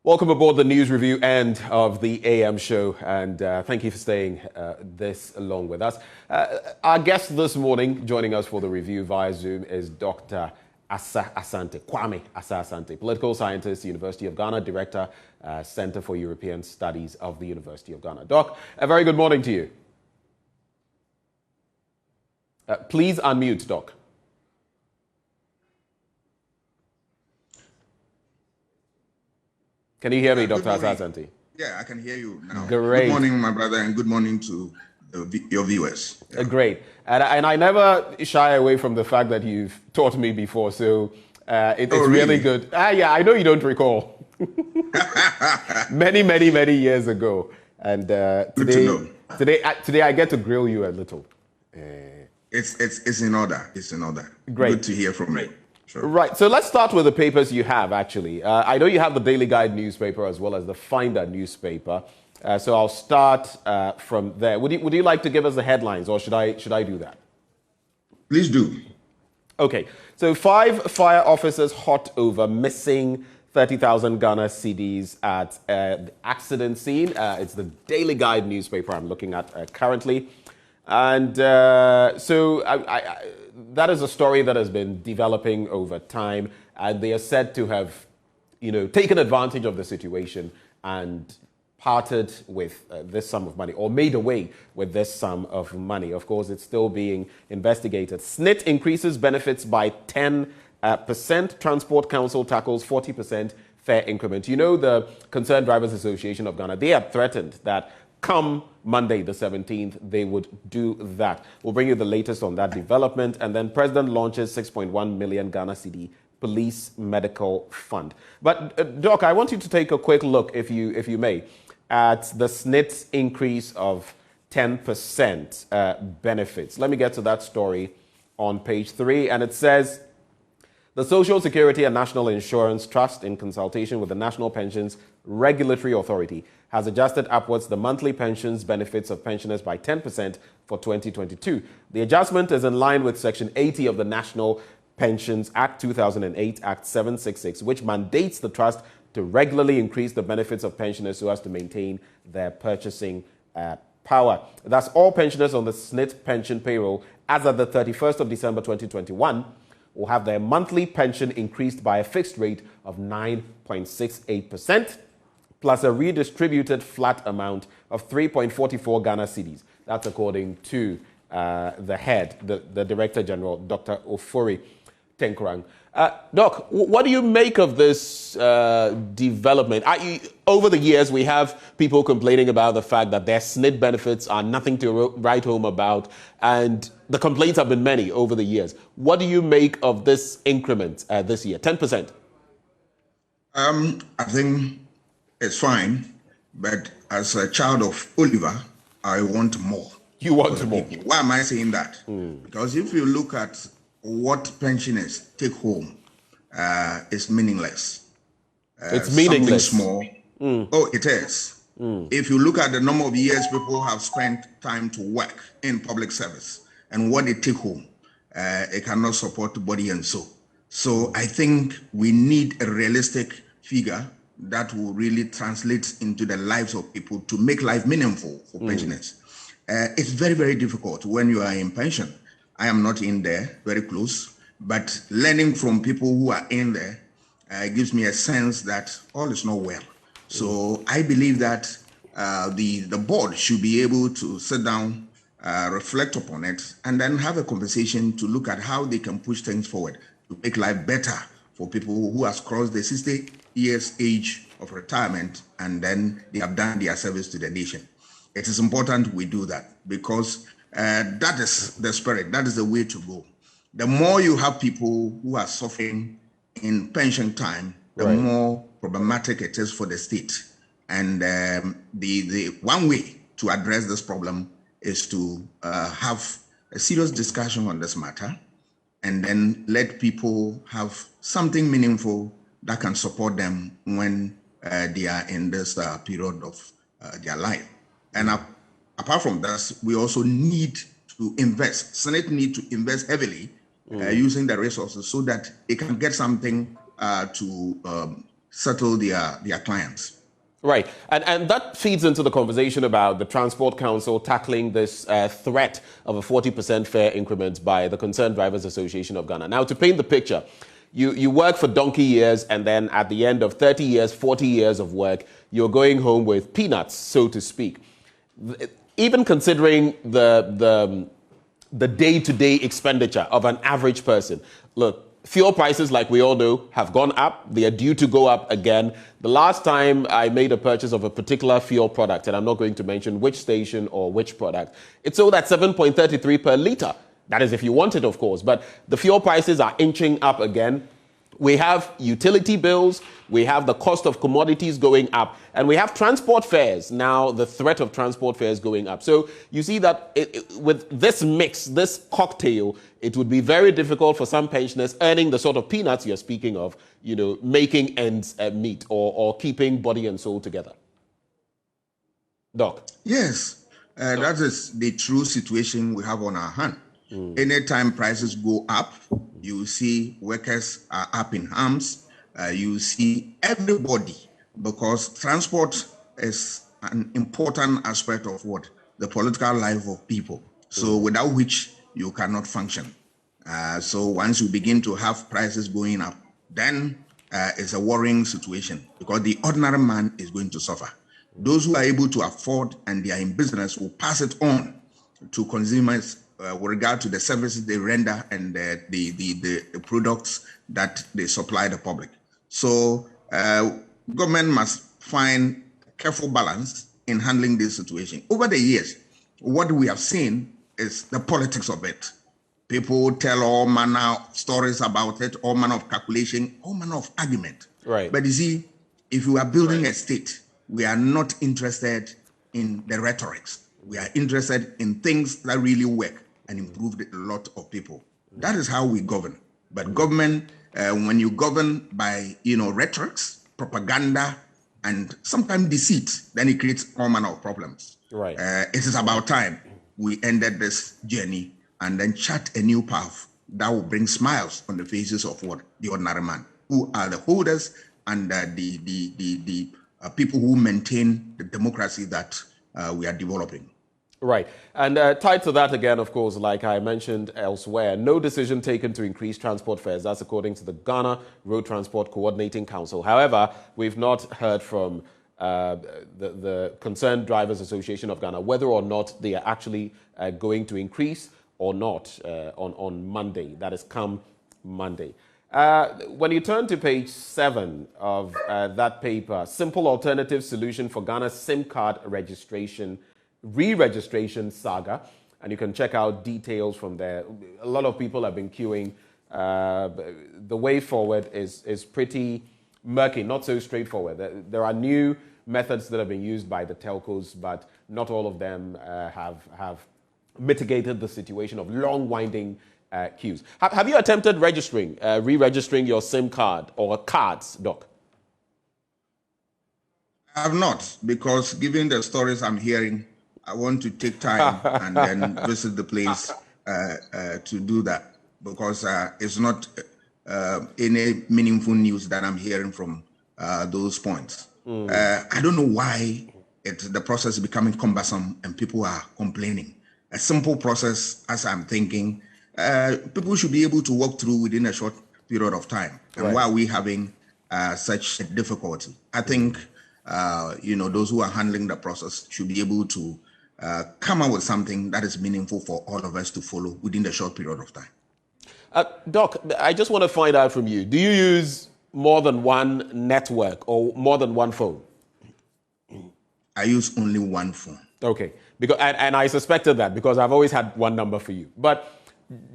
Welcome aboard the news review end of the AM show, and thank you for staying this long with us. Our guest this morning, joining us for the review via Zoom, is Dr. Kwame Asante, political scientist, University of Ghana, Director, Center for European Studies of the University of Ghana. Doc, a very good morning to you. Please unmute, Doc. Can you hear me, Dr. Asante? Yeah, I can hear you now. Great. Good morning, my brother, and good morning to your viewers. Yeah. Great. And I never shy away from the fact that you've taught me before, so it's really good. Yeah, I know you don't recall. many years ago. And today I get to grill you a little. It's in order. It's in order. Great. Good to hear from you. Sure. Right. So let's start with the papers you have, actually. I know you have the Daily Guide newspaper as well as the Finder newspaper. So I'll start from there. Would you like to give us the headlines, or should I do that? Please do. Okay. So 5 fire officers hot over missing 30,000 Ghana cedis at the accident scene. It's the Daily Guide newspaper I'm looking at currently. And so that is a story that has been developing over time, and they are said to have, taken advantage of the situation and parted with this sum of money, or made away with this sum of money. Of course, it's still being investigated. SNIT increases benefits by 10%. Transport Council tackles 40% fare increment. The Concerned Drivers Association of Ghana, they have threatened that come Monday, the 17th, they would do that. We'll bring you the latest on that development. And then President launches 6.1 million Ghana cedi police medical fund. But Doc, I want you to take a quick look, if you may, at the SNIT increase of 10% benefits. Let me get to that story on page 3. And it says, the Social Security and National Insurance Trust, in consultation with the National Pensions Regulatory Authority, has adjusted upwards the monthly pensions benefits of pensioners by 10% for 2022. The adjustment is in line with Section 80 of the National Pensions Act 2008, Act 766, which mandates the trust to regularly increase the benefits of pensioners so as to maintain their purchasing power. Thus, all pensioners on the SNIT pension payroll as of the 31st of December 2021 will have their monthly pension increased by a fixed rate of 9.68%, plus a redistributed flat amount of 3.44 Ghana cedis. That's according to the head, the Director General, Dr. Ofori Tenkrang. Doc, what do you make of this development? Over the years, we have people complaining about the fact that their SNIT benefits are nothing to write home about, and the complaints have been many over the years. What do you make of this increment this year, 10%? I think it's fine, but as a child of Oliver, I want more. You want more? Why am I saying that? Because if you look at what pensioners take home, it's meaningless. It's meaningless. Something small. Oh, it is. If you look at the number of years people have spent time to work in public service and what they take home, it cannot support the body and soul. So I think we need a realistic figure that will really translate into the lives of people to make life meaningful for pensioners. It's very, very difficult when you are in pension. I am not in there, very close, but learning from people who are in there gives me a sense that all is not well. So I believe that the board should be able to sit down, reflect upon it, and then have a conversation to look at how they can push things forward to make life better for people who has crossed the 60 years age of retirement and then they have done their service to the nation. It is important we do that because that is the spirit, that is the way to go. The more you have people who are suffering in pension time, the more problematic it is for the state. And the one way to address this problem is to have a serious discussion on this matter and then let people have something meaningful that can support them when they are in this period of their life. And apart from that, we also need to invest. Senate need to invest heavily using the resources so that they can get something to settle their clients. Right. And that feeds into the conversation about the Transport Council tackling this threat of a 40% fare increment by the Concerned Drivers Association of Ghana. Now, to paint the picture, you work for donkey years, and then at the end of 30 years, 40 years of work, you're going home with peanuts, so to speak. Even considering the day-to-day expenditure of an average person, look, fuel prices, like we all know, have gone up. They are due to go up again. The last time I made a purchase of a particular fuel product, and I'm not going to mention which station or which product, it sold at 7.33 per litre. That is if you want it, of course. But the fuel prices are inching up again. We have utility bills, we have the cost of commodities going up, and we have transport fares. Now, the threat of transport fares going up. So you see that with this mix, this cocktail, it would be very difficult for some pensioners earning the sort of peanuts you're speaking of, making ends meet or keeping body and soul together. Doc? Yes, that is the true situation we have on our hand. Anytime prices go up, you see workers are up in arms. You see everybody, because transport is an important aspect of the political life of people. So without which you cannot function. So once you begin to have prices going up, then it's a worrying situation, because the ordinary man is going to suffer. Those who are able to afford and they are in business will pass it on to consumers with regard to the services they render and the products that they supply the public. So government must find a careful balance in handling this situation. Over the years, what we have seen is the politics of it. People tell all manner of stories about it, all manner of calculation, all manner of argument. Right. But you see, if you are building a state, we are not interested in the rhetorics. We are interested in things that really work and improve a lot of people. That is how we govern. But government, when you govern by rhetorics, propaganda, and sometimes deceit, then it creates all manner of problems. Right. It is about time we ended this journey and then chart a new path that will bring smiles on the faces of the ordinary man, who are the holders and the people who maintain the democracy that we are developing. Right. And tied to that again, of course, like I mentioned elsewhere, no decision taken to increase transport fares. That's according to the Ghana Road Transport Coordinating Council. However, we've not heard from the Concerned Drivers Association of Ghana whether or not they are actually going to increase or not on Monday. That is come Monday. When you turn to page 7 of that paper, Simple Alternative Solution for Ghana's SIM card re-registration saga, and you can check out details from there. A lot of people have been queuing. The way forward is pretty murky, not so straightforward. There are new methods that have been used by the telcos, but not all of them have mitigated the situation of long winding queues. Have you attempted re-registering your SIM card or cards, Doc? I have not, because given the stories I'm hearing, I want to take time and then visit the place to do that, because it's not any meaningful news that I'm hearing from those points. I don't know why the process is becoming cumbersome and people are complaining. A simple process, as I'm thinking, people should be able to walk through within a short period of time. And why are we having such a difficulty? I think those who are handling the process should be able to come up with something that is meaningful for all of us to follow within the short period of time. Doc, I just want to find out from you, do you use more than one network or more than one phone? I use only one phone. Okay, and I suspected that because I've always had one number for you. But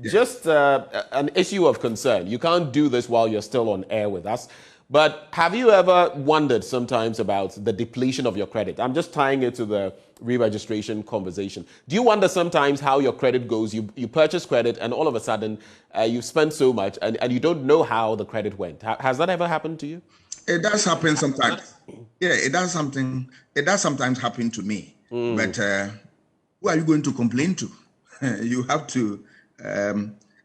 just an issue of concern. You can't do this while you're still on air with us. But have you ever wondered sometimes about the depletion of your credit? I'm just tying it to the re-registration conversation. Do you wonder sometimes how your credit goes? You purchase credit and all of a sudden you spend so much and you don't know how the credit went. Has that ever happened to you? It does happen sometimes. Yeah, it does sometimes happen to me. But who are you going to complain to? You have to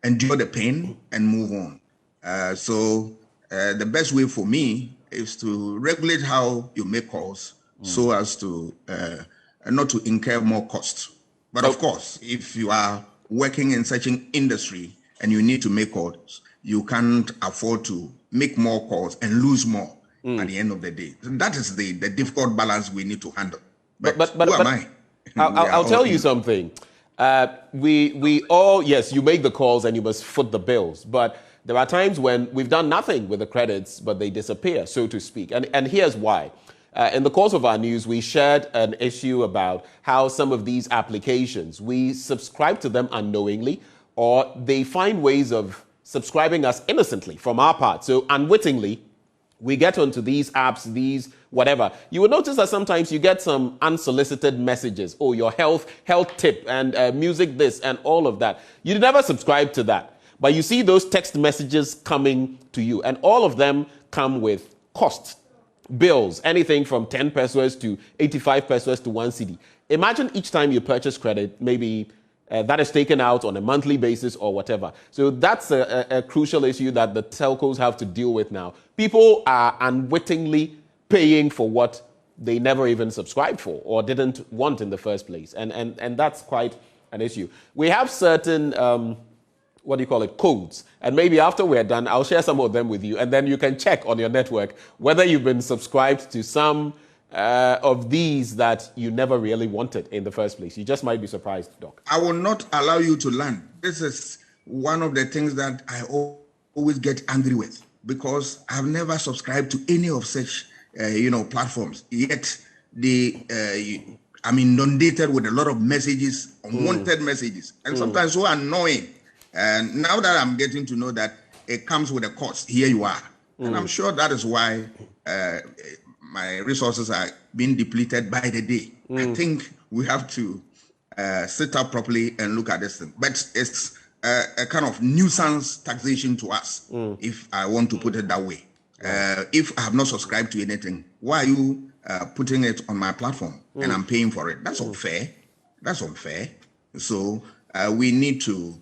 endure the pain and move on. So the best way for me is to regulate how you make calls so as to not to incur more costs. But of course, if you are working in such an industry and you need to make calls, you can't afford to make more calls and lose more at the end of the day. That is the difficult balance we need to handle. But who am I? I'll tell you something. We all, yes, you make the calls and you must foot the bills, but there are times when we've done nothing with the credits, but they disappear, so to speak. And here's why. In the course of our news, we shared an issue about how some of these applications, we subscribe to them unknowingly, or they find ways of subscribing us innocently from our part. So unwittingly, we get onto these apps, these whatever. You will notice that sometimes you get some unsolicited messages. Oh, your health tip and music this and all of that. You never subscribe to that. But you see those text messages coming to you, and all of them come with costs, bills, anything from 10 pesos to 85 pesos to 1 cedi. Imagine each time you purchase credit, maybe that is taken out on a monthly basis or whatever. So that's a crucial issue that the telcos have to deal with now. People are unwittingly paying for what they never even subscribed for or didn't want in the first place. And that's quite an issue. We have certain codes. And maybe after we're done, I'll share some of them with you. And then you can check on your network whether you've been subscribed to some of these that you never really wanted in the first place. You just might be surprised, Doc. I will not allow you to learn. This is one of the things that I always get angry with, because I've never subscribed to any of such, platforms. Yet I'm inundated with a lot of messages, unwanted messages, and sometimes so annoying. And now that I'm getting to know that it comes with a cost, here you are. And I'm sure that is why my resources are being depleted by the day. I think we have to sit up properly and look at this thing. But it's a kind of nuisance taxation to us, if I want to put it that way. If I have not subscribed to anything, why are you putting it on my platform and I'm paying for it? That's unfair. That's unfair. So we need to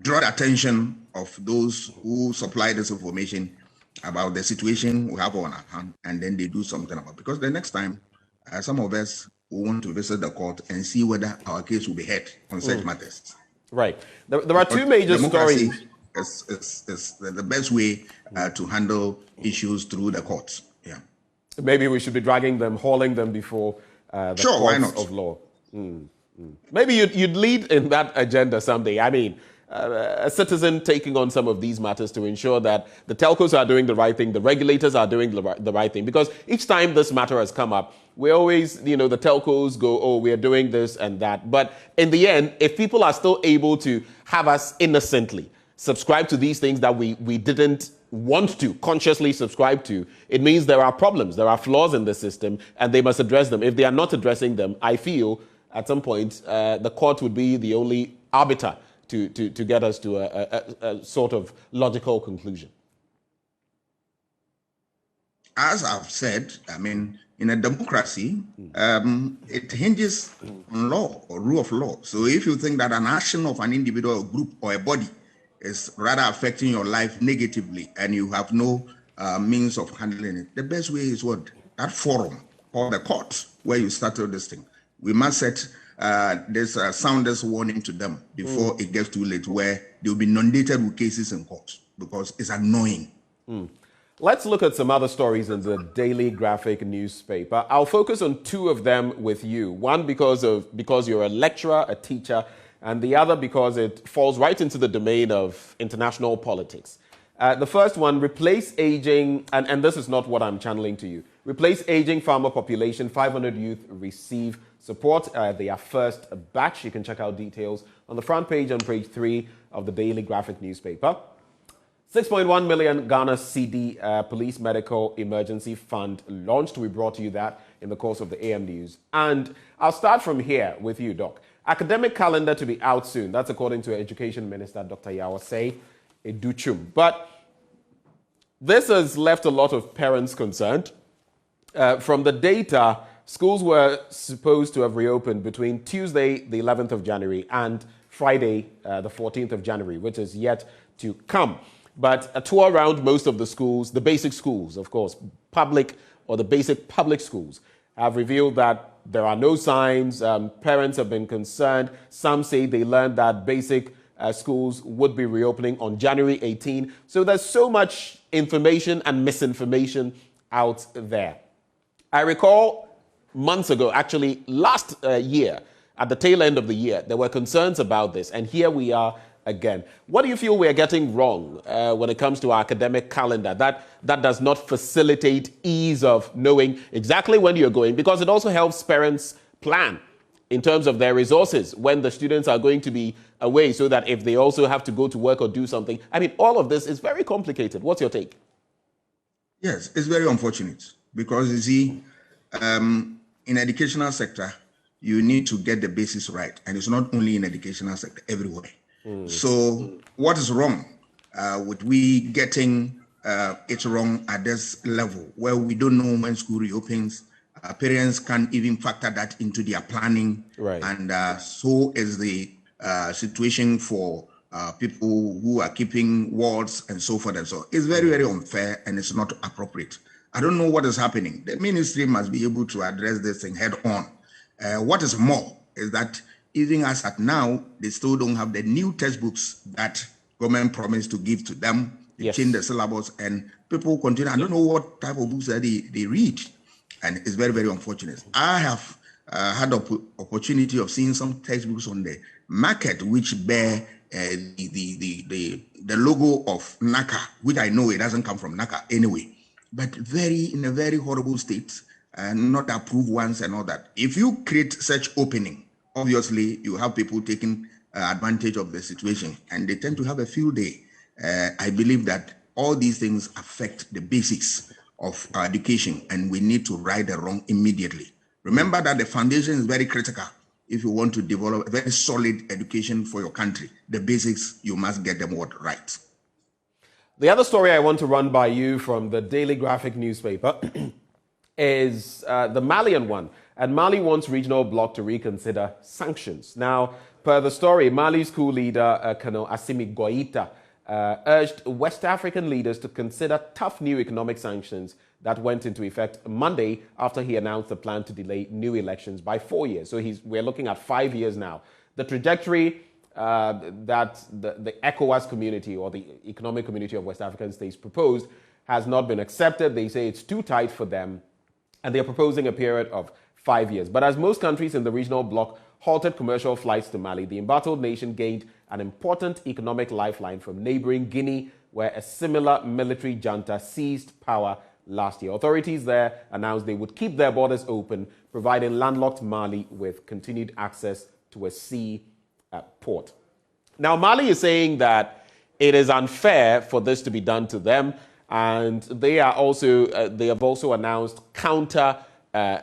draw the attention of those who supply this information about the situation we have on our hand, and then they do something about it. Because the next time, some of us will want to visit the court and see whether our case will be heard on such matters. Right. There are two major stories. Is the best way to handle issues through the courts. Yeah. Maybe we should be dragging them, hauling them before the sure, why courts not? of law. Maybe you'd lead in that agenda someday. I mean, a citizen taking on some of these matters to ensure that the telcos are doing the right thing, the regulators are doing the right thing. Because each time this matter has come up, we always, the telcos go, oh, we're doing this and that. But in the end, if people are still able to have us innocently subscribe to these things that we didn't want to consciously subscribe to, it means there are problems, there are flaws in the system, and they must address them. If they are not addressing them, I feel at some point the court would be the only arbiter to get us to a sort of logical conclusion. As I've said, I mean, in a democracy, it hinges on law or rule of law. So if you think that an action of an individual, a group, or a body is rather affecting your life negatively and you have no means of handling it, the best way is what? That forum or the court where you started this thing. We must set this soundest warning to them before it gets too late, where they'll be inundated with cases in court because it's annoying. Let's look at some other stories in the Daily Graphic newspaper. I'll focus on two of them with you. One because you're a lecturer, a teacher, and the other because it falls right into the domain of international politics. The first one, replace aging, and this is not what I'm channeling to you. Replace aging farmer population, 500 youth receive support. Their first batch. You can check out details on the front page on page 3 of the Daily Graphic newspaper. 6.1 million Ghana cedi Police Medical Emergency Fund launched. We brought you that in the course of the AM News. And I'll start from here with you, Doc. Academic calendar to be out soon. That's according to Education Minister Dr. Yawase Educhum. But this has left a lot of parents concerned. From the data, schools were supposed to have reopened between Tuesday, the 11th of January, and Friday, the 14th of January, which is yet to come. But a tour around most of the schools, the basic schools, of course, public or the basic public schools, have revealed that there are no signs. Parents have been concerned. Some say they learned that basic schools would be reopening on January 18. So there's so much information and misinformation out there. I recall months ago, actually last year, at the tail end of the year, there were concerns about this. And here we are again. What do you feel we're getting wrong when it comes to our academic calendar? That does not facilitate ease of knowing exactly when you're going, because it also helps parents plan in terms of their resources when the students are going to be away, so that if they also have to go to work or do something. I mean, all of this is very complicated. What's your take? Yes, it's very unfortunate because you see, in educational sector, you need to get the basics right. And it's not only in educational sector, everywhere. So what is wrong with we getting it wrong at this level where we don't know when school reopens? Parents can't even factor that into their planning. Right. And so is the situation for people who are keeping wards and so forth and so on. It's very, very unfair and it's not appropriate. I don't know what is happening. The ministry must be able to address this thing head on. What is more is that even as at now, they still don't have the new textbooks that government promised to give to them. They Yes. change the syllabus and people continue. I don't know what type of books that they read. And it's very, very unfortunate. I have had the opportunity of seeing some textbooks on the market which bear the logo of NACA, which I know it doesn't come from NACA anyway, but in a very horrible state, and not approved ones and all that. If you create such opening, obviously you have people taking advantage of the situation and they tend to have a field day. I believe that all these things affect the basics of our education and we need to right the wrong immediately. Remember that the foundation is very critical. If you want to develop a very solid education for your country, the basics, you must get them right. The other story I want to run by you from the Daily Graphic newspaper is the Malian one. And Mali wants regional bloc to reconsider sanctions. Now, per the story, Mali's coup leader, Colonel Assimi Goïta, urged West African leaders to consider tough new economic sanctions that went into effect Monday after he announced a plan to delay new elections by 4 years. So we're looking at 5 years now. The trajectory that the ECOWAS community or the Economic Community of West African States proposed has not been accepted. They say it's too tight for them, and they're proposing a period of 5 years. But as most countries in the regional bloc halted commercial flights to Mali, the embattled nation gained an important economic lifeline from neighboring Guinea, where a similar military junta seized power last year. Authorities there announced they would keep their borders open, providing landlocked Mali with continued access to a sea port. Now, Mali is saying that it is unfair for this to be done to them, and they have also announced counter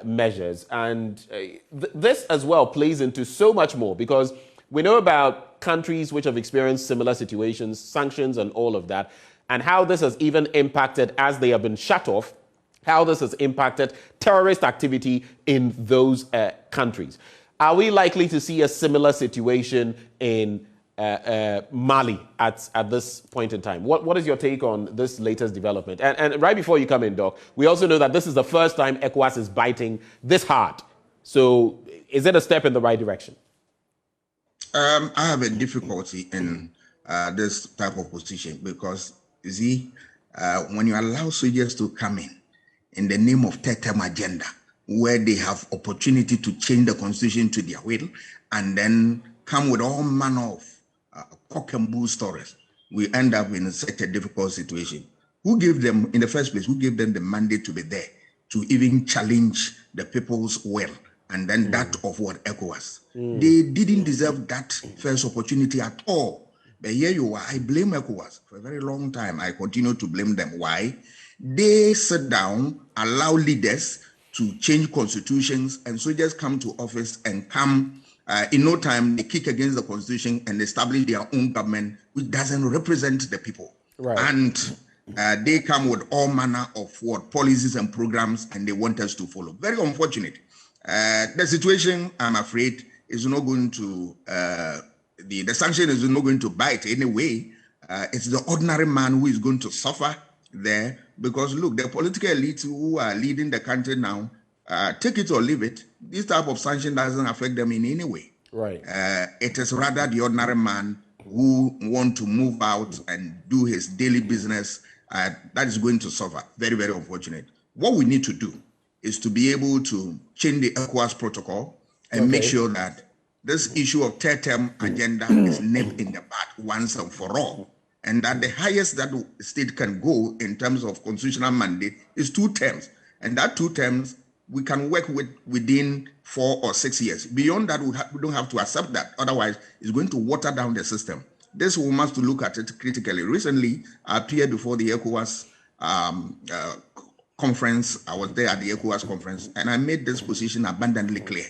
measures. And this as well plays into so much more, because we know about countries which have experienced similar situations, sanctions and all of that, and how this has even impacted, as they have been shut off, how this has impacted terrorist activity in those countries. Are we likely to see a similar situation in Mali at this point in time? What is your take on this latest development? And right before you come in, Doc, we also know that this is the first time ECOWAS is biting this hard. So is it a step in the right direction? I have a difficulty in this type of position because, you see, when you allow soldiers to come in the name of third-term agenda, where they have opportunity to change the constitution to their will, and then come with all manner of cock and bull stories, we end up in such a difficult situation. Who gave them, in the first place, who gave them the mandate to be there, to even challenge the people's will, and then that of what ECOWAS? They didn't deserve that first opportunity at all. But here you are, I blame ECOWAS for a very long time. I continue to blame them. Why? They sit down, allow leaders to change constitutions, and soldiers come to office and come in no time, they kick against the constitution and establish their own government, which doesn't represent the people. Right. And they come with all manner of policies and programs, and they want us to follow. Very unfortunate. The situation, I'm afraid, is not going to, the sanction is not going to bite anyway. It's the ordinary man who is going to suffer there, because look, the political elites who are leading the country now, take it or leave it, this type of sanction doesn't affect them in any way. Right. It is rather the ordinary man who want to move out and do his daily business that is going to suffer. Very, very unfortunate. What we need to do is to be able to change the ECOWAS protocol and make sure that this issue of third term agenda is nipped in the bud once and for all. And that the highest that the state can go in terms of constitutional mandate is 2 terms. And that 2 terms, we can work within 4 or 6 years. Beyond that, we don't have to accept that. Otherwise, it's going to water down the system. This we must look at it critically. Recently, I appeared before the ECOWAS conference. I was there at the ECOWAS conference, and I made this position abundantly clear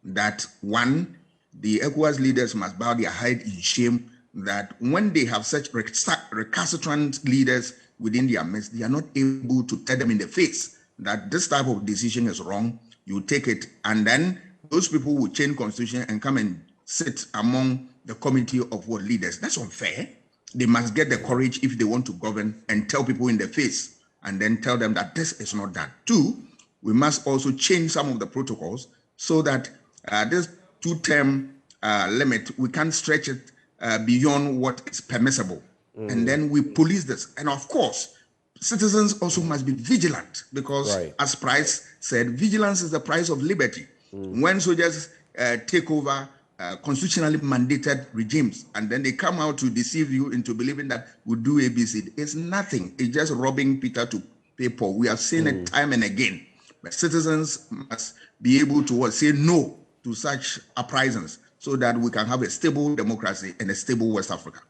that, one, the ECOWAS leaders must bow their head in shame that when they have such recalcitrant leaders within their midst, they are not able to tell them in the face that this type of decision is wrong. You take it, and then those people will change constitution and come and sit among the committee of world leaders. That's unfair. They must get the courage, if they want to govern, and tell people in the face, and then tell them that this is not done. 2, we must also change some of the protocols so that this 2-term limit, we can't stretch it beyond what is permissible. And then we police this. And of course, citizens also must be vigilant, because as Price said, vigilance is the price of liberty. When soldiers take over constitutionally mandated regimes, and then they come out to deceive you into believing that we do ABC, it's nothing. It's just robbing Peter to pay Paul. We have seen it time and again. But citizens must be able to say no to such uprisings, so that we can have a stable democracy and a stable West Africa.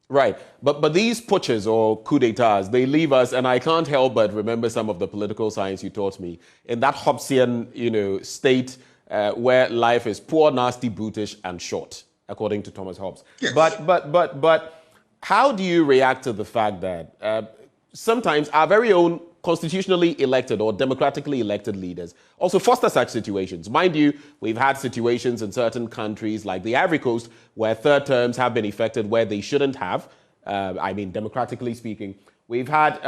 Right. But these putches or coup d'etats, they leave us, and I can't help but remember some of the political science you taught me, in that Hobbesian, state where life is poor, nasty, brutish, and short, according to Thomas Hobbes. Yes. But how do you react to the fact that sometimes our very own constitutionally elected or democratically elected leaders also foster such situations? Mind you, we've had situations in certain countries like the Ivory Coast where 3rd terms have been effected where they shouldn't have. Democratically speaking. We've had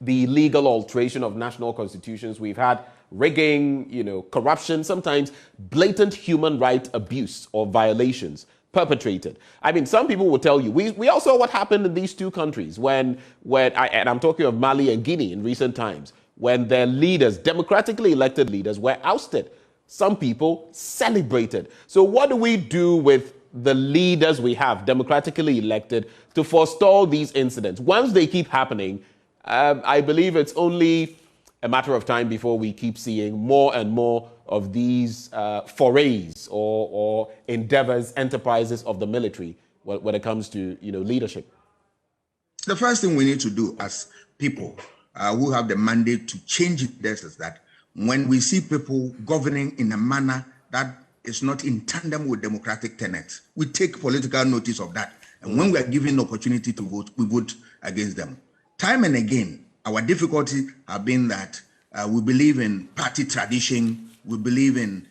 the legal alteration of national constitutions. We've had rigging, corruption, sometimes blatant human right abuse or violations perpetrated. Some people will tell you, we all saw what happened in these 2 countries and I'm talking of Mali and Guinea in recent times, when their leaders, democratically elected leaders, were ousted. Some people celebrated. So what do we do with the leaders we have, democratically elected, to forestall these incidents? Once they keep happening, I believe it's only a matter of time before we keep seeing more and more of these forays or endeavors, enterprises of the military when it comes to leadership. The first thing we need to do as people who have the mandate to change this is that when we see people governing in a manner that is not in tandem with democratic tenets, we take political notice of that. And when we are given the opportunity to vote, we vote against them. Time and again, our difficulty have been that we believe in party tradition, we believe in,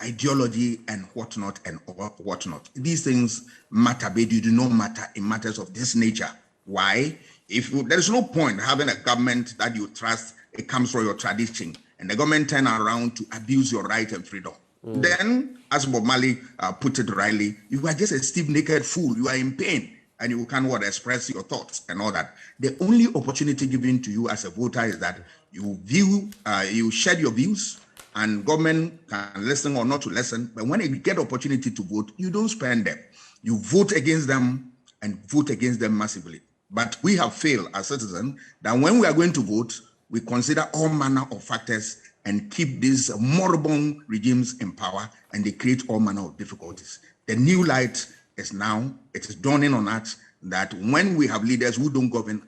ideology and whatnot and whatnot. These things matter, but they do not matter in matters of this nature. Why? There's no point having a government that you trust, it comes from your tradition, and the government turn around to abuse your right and freedom. Then, as Bob Marley put it rightly, you are just a stiff-naked fool. You are in pain, and you can't express your thoughts and all that. The only opportunity given to you as a voter is that you share your views, and government can listen or not to listen. But when you get opportunity to vote, you don't spend them. You vote against them and vote against them massively. But we have failed as citizens that when we are going to vote, we consider all manner of factors and keep these moribund regimes in power, and they create all manner of difficulties. The new light is now, it is dawning on us that when we have leaders who don't govern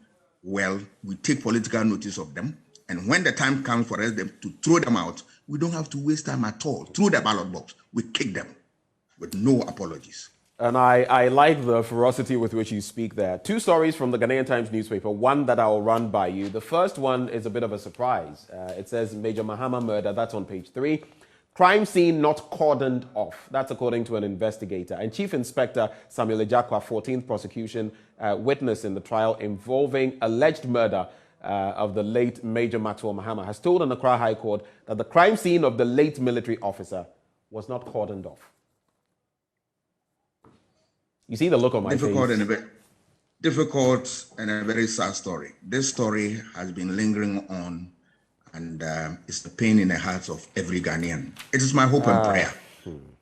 well, we take political notice of them. And when the time comes for us to throw them out, we don't have to waste time at all. Through the ballot box, we kick them with no apologies. And I like the ferocity with which you speak there. 2 stories from the Ghanaian Times newspaper, one that I'll run by you. The first one is a bit of a surprise. It says Major Mahama murder, that's on page 3. Crime scene not cordoned off. That's according to an investigator. And Chief Inspector Samuel Ejakwa, 14th prosecution witness in the trial involving alleged murder of the late Major Maxwell Mahama, has told an Accra High Court that the crime scene of the late military officer was not cordoned off. You see the look on my face. Difficult and a very sad story. This story has been lingering on, and it's the pain in the hearts of every Ghanaian. It is my hope and prayer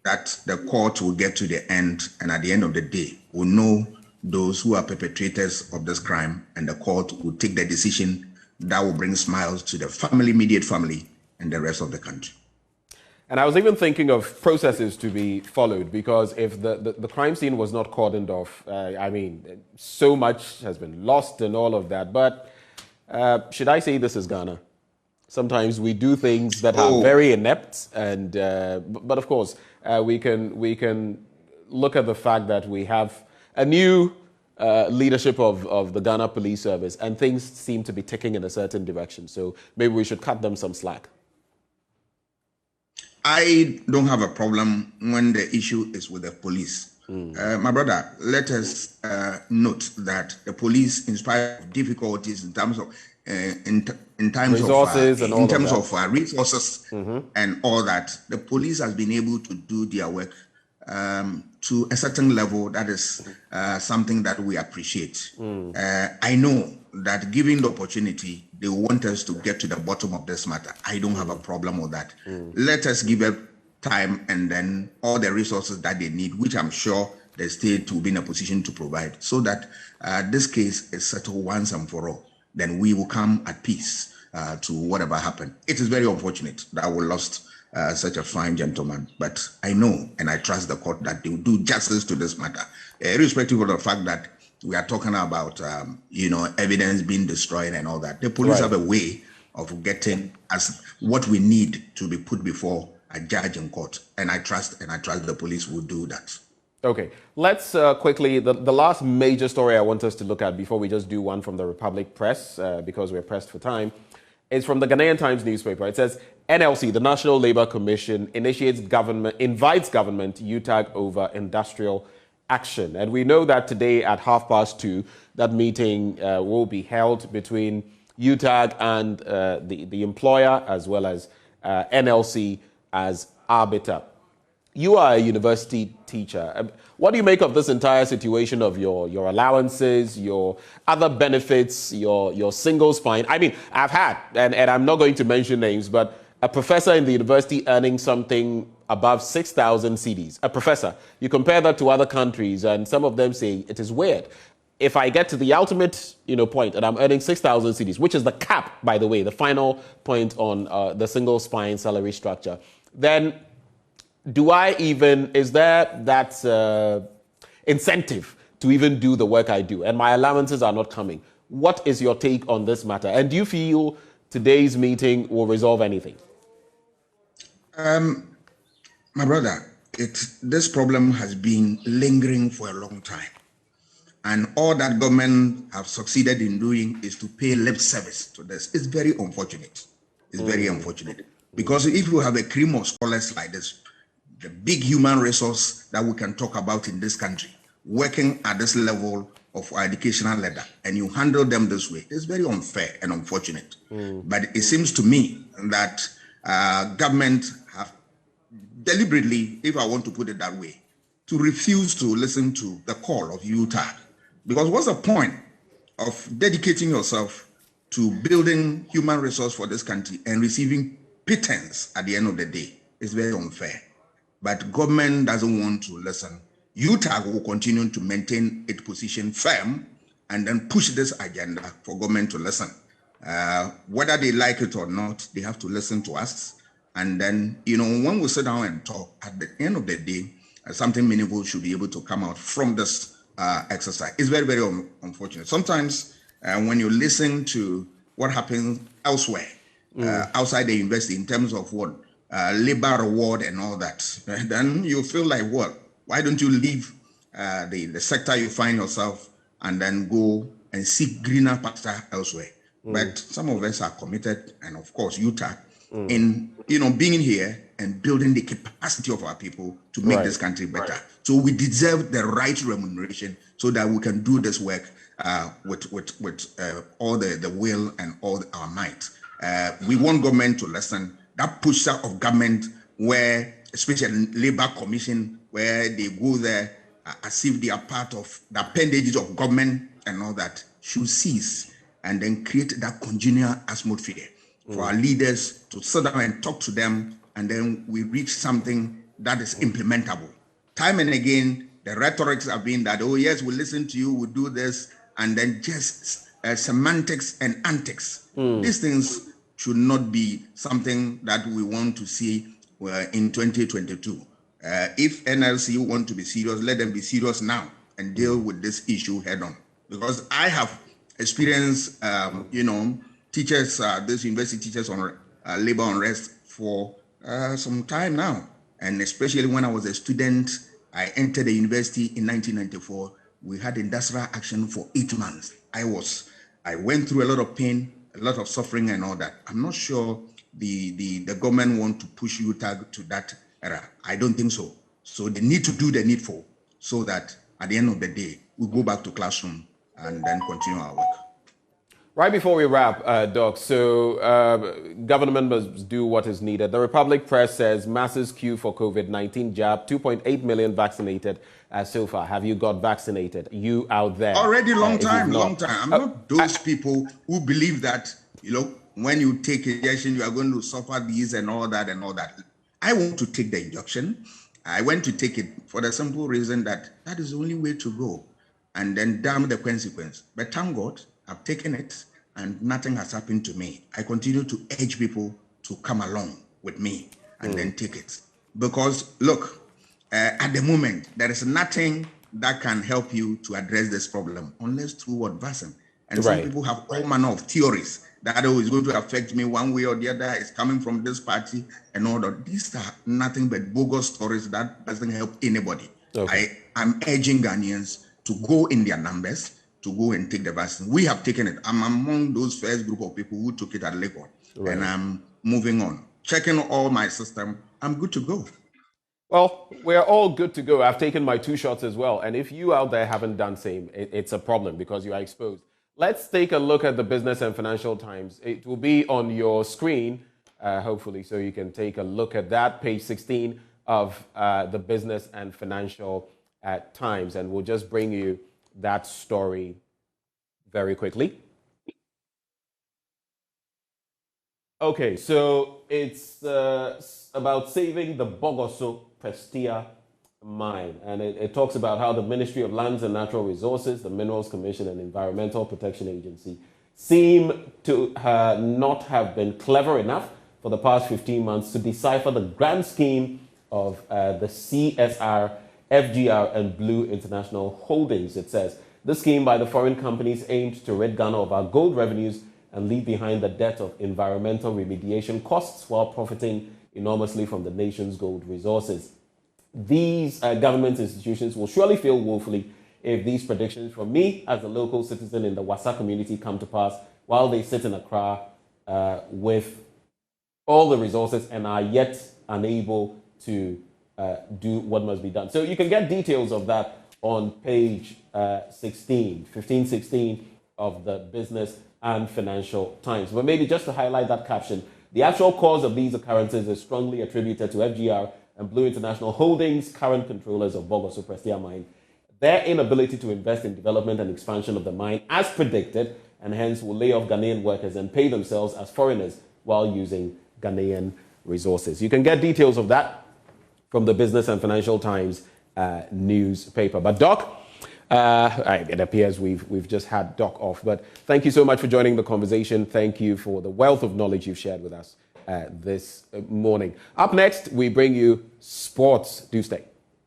that the court will get to the end, and at the end of the day, will know those who are perpetrators of this crime, and the court will take the decision that will bring smiles to the family, immediate family, and the rest of the country. And I was even thinking of processes to be followed, because if the crime scene was not cordoned off, I mean, so much has been lost and all of that. But should I say this is Ghana? Sometimes we do things that are very inept, and but of course we can look at the fact that we have a new leadership of the Ghana Police Service, and things seem to be ticking in a certain direction. So maybe we should cut them some slack. I don't have a problem when the issue is with the police. My brother, let us note that the police, in spite of difficulties in terms of resources and all that, the police has been able to do their work to a certain level. That is something that we appreciate. I know that given the opportunity, they want us to get to the bottom of this matter. I don't have a problem with that. Let us give it time, and then all the resources that they need, which I'm sure the state will be in a position to provide, so that this case is settled once and for all. Then we will come at peace to whatever happened. It is very unfortunate that we lost such a fine gentleman, but I know and I trust the court that they will do justice to this matter, irrespective of the fact that we are talking about, evidence being destroyed and all that. The police have a way of getting us what we need to be put before a judge in court, and I trust the police will do that. Okay, let's quickly, the last major story I want us to look at before we just do one from the Republic Press, because we're pressed for time, is from the Ghanaian Times newspaper. It says, NLC, the National Labour Commission, invites government UTAG over industrial action. And we know that today at 2:30, that meeting will be held between UTAG and the employer, as well as NLC as arbiter. You are a university teacher. What do you make of this entire situation of your allowances, your other benefits, your single spine? I mean, I've had, and I'm not going to mention names, but a professor in the university earning something above 6,000 cedis. A professor. You compare that to other countries, and some of them say it is weird. If I get to the ultimate, point, and I'm earning 6,000 cedis, which is the cap, by the way, the final point on the single spine salary structure, then is there that incentive to even do the work I do? And my allowances are not coming. What is your take on this matter? And do you feel today's meeting will resolve anything? My brother, this problem has been lingering for a long time. And all that government have succeeded in doing is to pay lip service to this. It's very unfortunate. It's very unfortunate. Because if you have a cream of scholars like this, the big human resource that we can talk about in this country, working at this level of our educational ladder, and you handle them this way, it's very unfair and unfortunate. But it seems to me that government have deliberately, if I want to put it that way, to refuse to listen to the call of UTAG. Because what's the point of dedicating yourself to building human resource for this country and receiving pittance at the end of the day? It's very unfair. But government doesn't want to listen. UTAG will continue to maintain its position firm and then push this agenda for government to listen. Whether they like it or not, they have to listen to us. And then, when we sit down and talk, at the end of the day, something meaningful should be able to come out from this exercise. It's very, very unfortunate. Sometimes when you listen to what happens elsewhere, outside the university, in terms of what labor reward and all that, then you feel like, what? Why don't you leave the sector you find yourself and then go and seek greener pasture elsewhere? But some of us are committed, and of course, UTAG, in being here and building the capacity of our people to make this country better. So we deserve the right remuneration so that we can do this work with all the will and all our might. We want government to listen. That push out of government, where especially Labour Commission, where they go there as if they are part of the appendages of government and all that, should cease, and then create that congenial atmosphere for our leaders to sit down and talk to them, and then we reach something that is implementable. Time and again, the rhetorics have been that, oh yes, we'll listen to you, we'll do this, and then just semantics and antics. These things should not be something that we want to see in 2022. If NLC want to be serious, let them be serious now and deal with this issue head on. Because I have experienced, teachers, those university teachers on labor unrest for some time now. And especially when I was a student, I entered the university in 1994. We had industrial action for 8 months. I went through a lot of pain, a lot of suffering and all that. I'm not sure the government want to push UTAG to that era. I don't think so. So they need to do the needful so that at the end of the day, we go back to classroom and then continue our work. Right before we wrap, Doc, so government must do what is needed. The Republic Press says masses queue for COVID-19 jab, 2.8 million vaccinated so far. Have you got vaccinated? You out there? Already long time. I'm not those people who believe that, when you take injection, you are going to suffer these and all that and all that. I want to take the injection. I went to take it for the simple reason that that is the only way to go, and then damn the consequence. But thank God, I've taken it and nothing has happened to me. I continue to urge people to come along with me and then take it. Because look, at the moment, there is nothing that can help you to address this problem unless through what vaccine. And some people have all manner of theories that is going to affect me one way or the other. It's coming from this party and all that. These are nothing but bogus stories that doesn't help anybody. I'm urging Ghanaians to go in their numbers, to go and take the vaccine. We have taken it. I'm among those first group of people who took it at Lagos. And I'm moving on. Checking all my system, I'm good to go. Well, we're all good to go. I've taken my 2 shots as well. And if you out there haven't done same, it's a problem because you are exposed. Let's take a look at the Business and Financial Times. It will be on your screen, hopefully, so you can take a look at that, page 16 of the Business and Financial Times. And we'll just bring you that story very quickly. Okay, so it's about saving the Bogoso Prestea mine, and it talks about how the Ministry of Lands and Natural Resources, the Minerals Commission, and Environmental Protection Agency seem to not have been clever enough for the past 15 months to decipher the grand scheme of the CSR, FGR, and Blue International Holdings. It says the scheme by the foreign companies aimed to rid Ghana of our gold revenues and leave behind the debt of environmental remediation costs while profiting enormously from the nation's gold resources. These government institutions will surely fail woefully if these predictions from me as a local citizen in the Wassa community come to pass while they sit in Accra with all the resources and are yet unable to do what must be done. So you can get details of that on page 1516 of the Business and Financial Times. But maybe just to highlight that caption, the actual cause of these occurrences is strongly attributed to FGR and Blue International Holdings, current controllers of Bogoso Prestea mine, their inability to invest in development and expansion of the mine as predicted, and hence will lay off Ghanaian workers and pay themselves as foreigners while using Ghanaian resources. You can get details of that from the Business and Financial Times newspaper. But Doc, it appears we've just had Doc off, but thank you so much for joining the conversation. Thank you for the wealth of knowledge you've shared with us this morning. Up next, we bring you sports. Do stay.